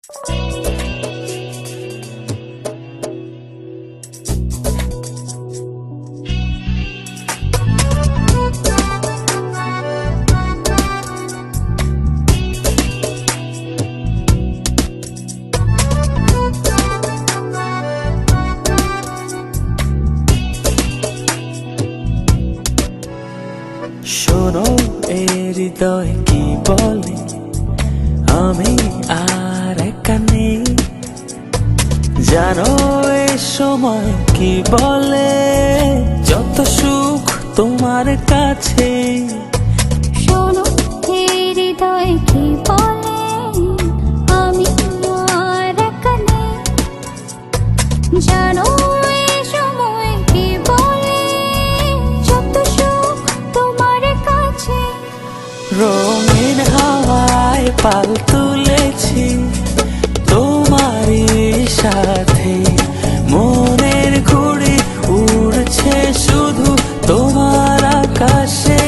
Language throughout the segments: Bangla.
শোনো এ হৃদয় কি বলে, আমি আর একা নেই। জানো এ সময় কি বলে, যত সুখ তোমার কাছে। শোনো এ হৃদয় কি বলে, আমি আর একা নেই। জানো রঙিন হাওয়ায় পাল তুলেছি তোমারই সাথে, মনের ঘুড়ি উড়ছে শুধু তোমার আকাশে।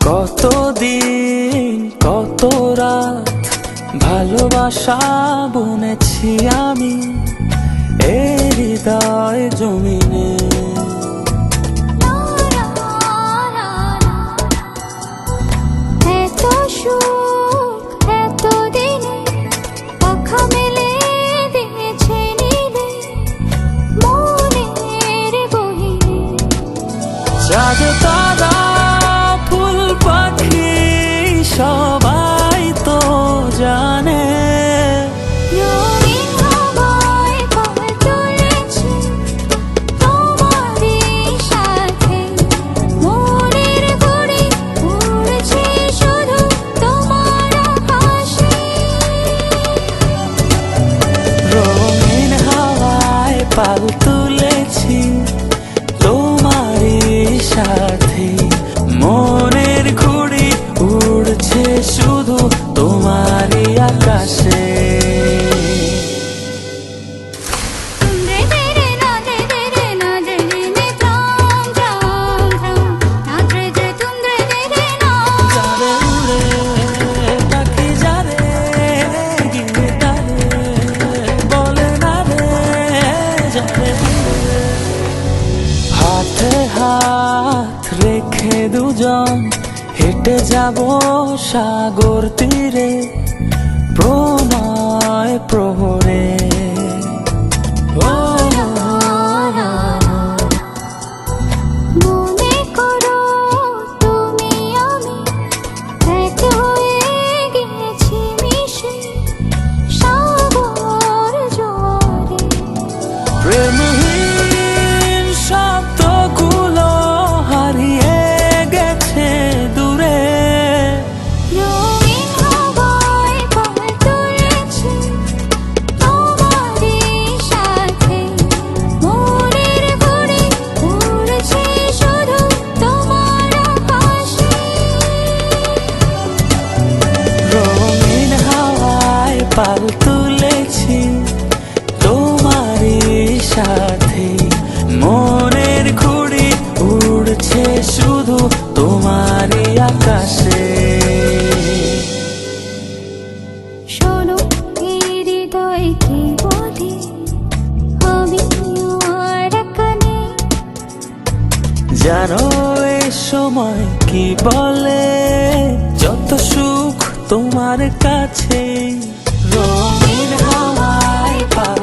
কতদিন কত রাত ভালোবাসা বুনেছি আমি এ হৃদয় জমিনে। এত সুখ এত দিনে পাখা মেলে দিয়েছে নীলে মনের গহীনে। চাঁদ তারা ফুল পাখি সবাই তো জানে, রঙিন হাওয়ায় পাল তুলেছি তোমারই সাথে, মনের ঘুড়ি উড়ছে শুধু তোমার আকাশে। রঙিন হাওয়ায় পাল তুলেছি তোমারই সাথে, মনের ঘুড়ি উড়ছে শুধু তোমারই আকাশে। হাতে হাত রেখে দুজন হেঁটে যাব সাগর তীরে প্রণয় প্রহরে। মনে করো তুমি আমি এক হয়ে গেছি মিশে সাগর জোয়ারে। প্রেমহীন শব্দগুলো হারিয়ে গেছে দূরে, রঙিন হাওয়ায় পাল তুলেছি তোমারই সাথে, মনের ঘুড়ি উড়ছে শুধু তোমার আকাশে। রঙিন হাওয়ায় পাল তুলেছি তোমারই সাথে, মনের ঘুড়ি উড়ছে শুধু তোমারই আকাশে। শোনো এই হৃদয় কি বলে, আমি আর একা নেই। জানো এ সময় কি বলে, যত সুখ তোমার কাছে। রঙিন হাওয়ায় পাল